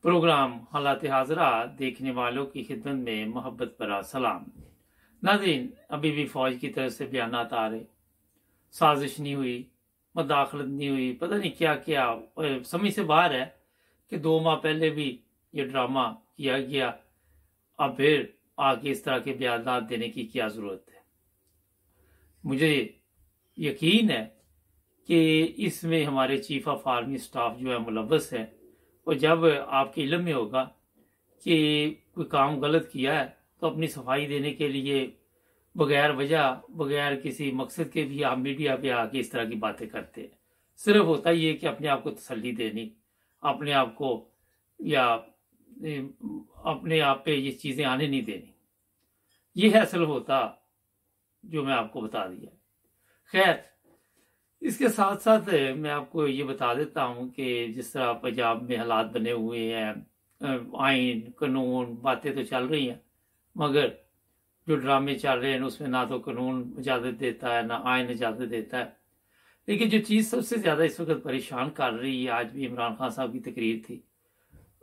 Programme हालात हाजरा देखने वालों की खिदमत में मोहब्बत भरा सलाम। नाज़रीन, अभी भी फौज की तरफ से बयानात आ रहे, साजिश नहीं हुई, मदाखलत नहीं हुई, पता नहीं क्या क्या, समझ से बाहर है कि 2 माह पहले भी ये ड्रामा किया गया। अब फिर आगे इस तरह के बयानात देने की क्या जरूरत है। मुझे यकीन है कि इसमें हमारे चीफ ऑफ आर्मी स्टाफ जो है मुलव्वस है, और जब आपके इल्म में होगा कि कोई काम गलत किया है तो अपनी सफाई देने के लिए बगैर वजह, बगैर किसी मकसद के भी आप मीडिया पे आके इस तरह की बातें करते हैं। सिर्फ होता ही है कि अपने आप को तसल्ली देनी, अपने आप को या अपने आप पे ये चीजें आने नहीं देनी। ये है असल होता जो मैं आपको बता दिया। खैर, इसके साथ साथ मैं आपको ये बता देता हूं कि जिस तरह पंजाब में हालात बने हुए हैं, आइन कानून बातें तो चल रही हैं, मगर जो ड्रामे चल रहे हैं उसमें ना तो कानून इजाजत देता है ना आइन इजाजत देता है। लेकिन जो चीज सबसे ज्यादा इस वक्त परेशान कर रही है, आज भी इमरान खान साहब की तकरीर थी,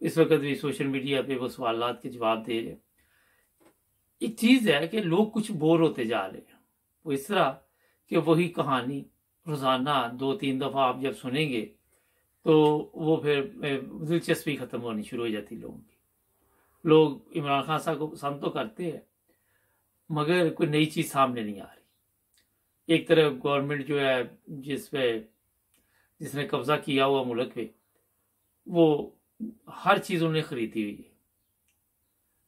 इस वक्त भी सोशल मीडिया पे वो सवालात के जवाब दे रहे हैं। एक चीज है कि लोग कुछ बोर होते जा रहे हैं। वो इस तरह कि वही कहानी रोजाना 2-3 दफा आप जब सुनेंगे तो वो फिर दिलचस्पी खत्म होनी शुरू हो जाती लोगों की। लोग इमरान खान साहब को पसंद तो करते हैं, मगर कोई नई चीज सामने नहीं आ रही। एक तरफ गवर्नमेंट जो है जिसने कब्जा किया हुआ मुल्क पे, वो हर चीज उन्हें खरीदी हुई है।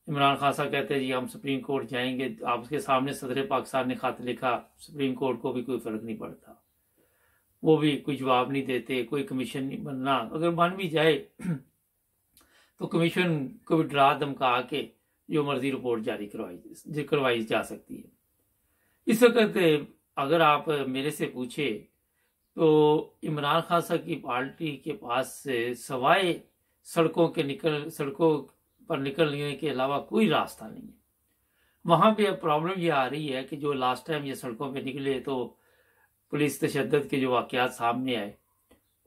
इमरान खान साहब कहते हैं जी हम सुप्रीम कोर्ट जाएंगे, आपके सामने सदर पाकिस्तान ने खत लिखा, सुप्रीम कोर्ट को भी कोई फर्क नहीं पड़ता, वो भी कोई जवाब नहीं देते, कोई कमीशन नहीं बनना। अगर बन भी जाए तो कमीशन को भी डरा धमका के जो मर्जी रिपोर्ट जारी करवाई जा सकती है। इस वक्त अगर आप मेरे से पूछे तो इमरान खान साहब की पार्टी के पास सवाए सड़कों पर निकलने के अलावा कोई रास्ता नहीं है। वहां पे अब प्रॉब्लम ये आ रही है कि जो लास्ट टाइम ये सड़कों पे निकले तो पुलिस तशद्दुद के जो वाकयात सामने आए,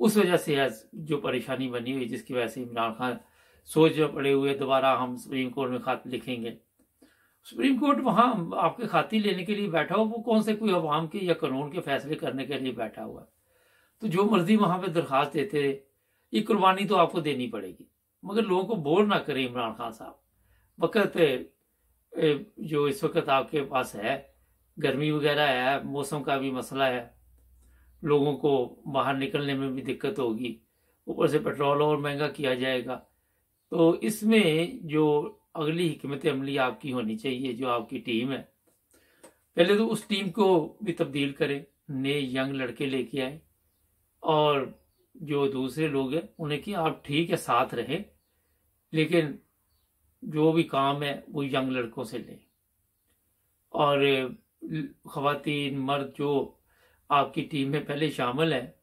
उस वजह से जो परेशानी बनी हुई, जिसकी वजह से इमरान खान सोच पड़े हुए दोबारा हम सुप्रीम कोर्ट में खत लिखेंगे। सुप्रीम कोर्ट वहां आपके खाती लेने के लिए बैठा हो, वो कौन से कोई अवाम के या कानून के फैसले करने के लिए बैठा हुआ। तो जो मर्जी वहां पे दरखास्त देते, ये कुर्बानी तो आपको देनी पड़ेगी, मगर लोगों को बोर ना करें इमरान खान साहब। वक्त जो इस वक्त आपके पास है, गर्मी वगैरह है, मौसम का भी मसला है, लोगों को बाहर निकलने में भी दिक्कत होगी, ऊपर से पेट्रोल और महंगा किया जाएगा। तो इसमें जो अगली हिकमत अमली आपकी होनी चाहिए, जो आपकी टीम है, पहले तो उस टीम को भी तब्दील करें, नए यंग लड़के लेके आए, और जो दूसरे लोग हैं उन्हें कि आप ठीक है साथ रहें, लेकिन जो भी काम है वो यंग लड़कों से लें। और खवातीन मर्द जो आपकी टीम में पहले शामिल है,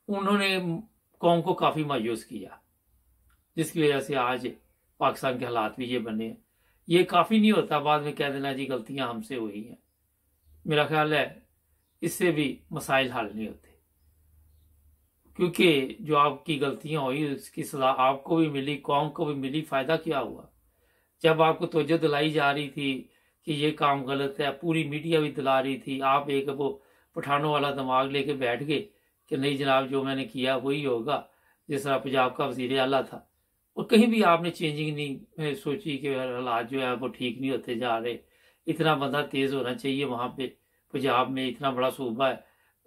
उन्होंने कौम को काफी मायूस किया, जिसकी वजह से आज पाकिस्तान के हालात भी ये बने। ये काफी नहीं होता बाद में कह देना जी गलतियां हमसे हुई हैं। मेरा ख्याल है इससे भी मसाइल हल नहीं होते, क्योंकि जो आपकी गलतियां हुई उसकी सजा आपको भी मिली, कौम को भी मिली। फायदा क्या हुआ? जब आपको तवज्जो दिलाई जा रही थी कि ये काम गलत है, पूरी मीडिया भी दिला रही थी, आप एक वो पठानों वाला दिमाग लेके बैठ गए कि नहीं जनाब जो मैंने किया वही होगा, जिस तरह पंजाब का वजीर आला था। और कहीं भी आपने चेंजिंग नहीं सोची कि हालात जो है वो ठीक नहीं होते जा रहे, इतना बंदा तेज होना चाहिए वहां पे पंजाब में, इतना बड़ा सूबा है,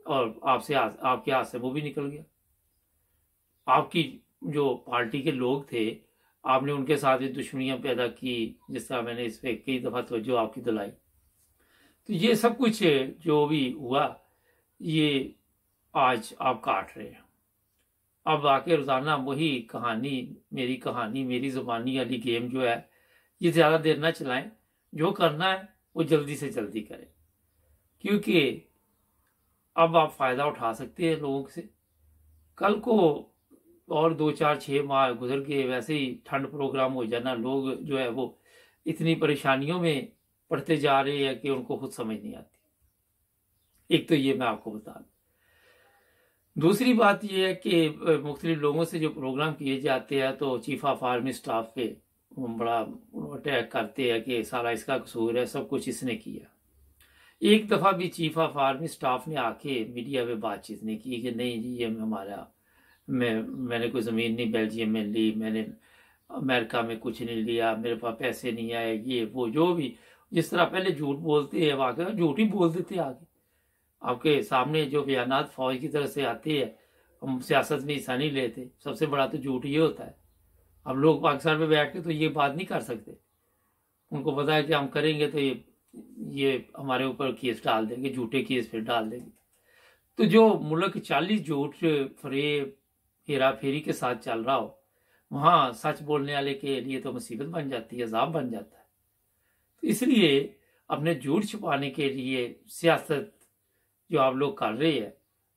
और आपके हाथ से वो भी निकल गया। आपकी जो पार्टी के लोग थे, आपने उनके साथ भी दुश्मनियां पैदा की, जिस तरह मैंने इस पे कई दफा तवज्जो आपकी दिलाई। तो ये सब कुछ जो भी हुआ ये आज आप काट रहे हैं। अब आके रोजाना वही कहानी मेरी जुबानी वाली गेम जो है, ये ज्यादा देर ना चलाएं। जो करना है वो जल्दी से जल्दी करें, क्योंकि अब आप फायदा उठा सकते हैं लोगों से। कल को और 2-4-6 माह गुजर के वैसे ही ठंड प्रोग्राम हो जाना, लोग जो है वो इतनी परेशानियों में पड़ते जा रहे हैं कि उनको खुद समझ नहीं आती। एक तो ये मैं आपको बता दूं। दूसरी बात यह है कि मुख्तलिफ लोगों से जो प्रोग्राम किए जाते हैं तो चीफ ऑफ आर्मी स्टाफ पे बड़ा अटैक करते हैं कि सारा इसका कसूर है, सब कुछ इसने किया। एक दफ़ा भी चीफ ऑफ आर्मी स्टाफ ने आके मीडिया में बातचीत नहीं की कि नहीं जी ये हमारा मैंने कोई ज़मीन नहीं बेल्जियम में ली, मैंने अमेरिका में कुछ नहीं लिया, मेरे पास पैसे नहीं आए, ये वो जो भी जिस तरह पहले झूठ बोलते हैं वाकई झूठ ही बोल देते आगे। आपके सामने जो बयानात फौज की तरफ से आते हैं, हम सियासत में हिस्सा नहीं लेते, सबसे बड़ा तो झूठ ये होता है। अब लोग पाकिस्तान में बैठ के तो ये बात नहीं कर सकते, उनको पता है कि हम करेंगे तो ये हमारे ऊपर केस डाल देंगे, झूठे केस फिर डाल देंगे। तो जो मुल्क 40 झूठ फरेब हेरा फेरी के साथ चल रहा हो, वहां सच बोलने वाले के लिए तो मुसीबत बन जाती है, अजाब बन जाता है। तो इसलिए अपने झूठ छुपाने के लिए सियासत जो आप लोग कर रहे हैं,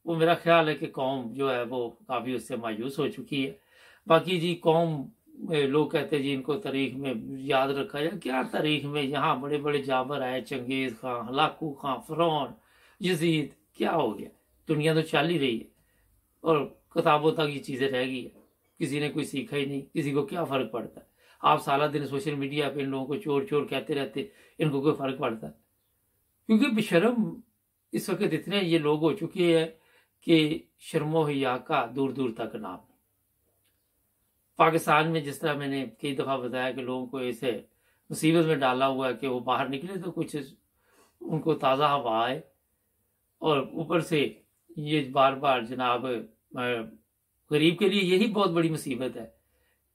वो मेरा ख्याल है कि कौम जो है वो काफ़ी उससे मायूस हो चुकी है। बाकी जी कौम लोग कहते हैं जी इनको तारीख में याद रखा जाए, क्या तारीख में, यहाँ बड़े बड़े जाबर आए, चंगेज़ खां, हलाकू खां, फ़िरौन, यजीद, क्या हो गया? दुनिया तो चल ही रही है और किताबों तक ये चीज़ें रह गई है, किसी ने कोई सीखा ही नहीं, किसी को क्या फ़र्क पड़ता है? आप सारा दिन सोशल मीडिया पे इन लोगों को चोर चोर कहते रहते, इनको कोई फ़र्क पड़ता है? क्योंकि बेशर्म इस वक्त इतने ये लोग हो चुके हैं कि शर्मो हिया का दूर दूर तक नाम। पाकिस्तान में जिस तरह मैंने कई दफ़ा बताया कि लोगों को ऐसे मुसीबत में डाला हुआ है कि वो बाहर निकले तो कुछ उनको ताज़ा हवा आए, और ऊपर से ये बार बार जनाब गरीब के लिए यही बहुत बड़ी मुसीबत है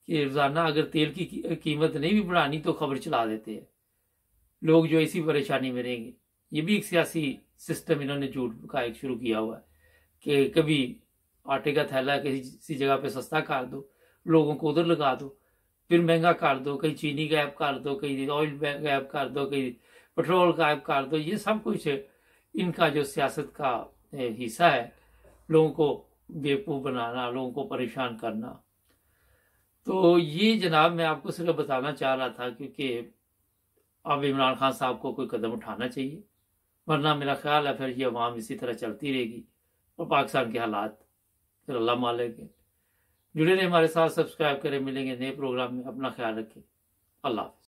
कि रोज़ाना अगर तेल की कीमत नहीं भी बढ़ानी तो खबर चला देते हैं लोग जो इसी परेशानी में रहेंगे। ये भी एक सियासी सिस्टम इन्होंने झूठ का एक शुरू किया हुआ है कि कभी आटे का थैला किसी जगह पे सस्ता कर दो, लोगों को उधर लगा दो, फिर महंगा कर दो, कहीं चीनी गायब कर दो, कहीं ऑयल गायब कर दो, कहीं पेट्रोल गायब कर दो। ये सब कुछ इनका जो सियासत का हिस्सा है, लोगों को बेवकूफ़ बनाना, लोगों को परेशान करना। तो ये जनाब मैं आपको सिर्फ बताना चाह रहा था क्योंकि अब इमरान खान साहब को कोई कदम उठाना चाहिए, वरना मेरा ख्याल है फिर ये अवाम इसी तरह चलती रहेगी और पाकिस्तान के हालात फिर अल्लाह मालिक है। जुड़े रहे हमारे साथ, सब्सक्राइब करें, मिलेंगे नए प्रोग्राम में। अपना ख्याल रखें, अल्लाह हाफ़िज़।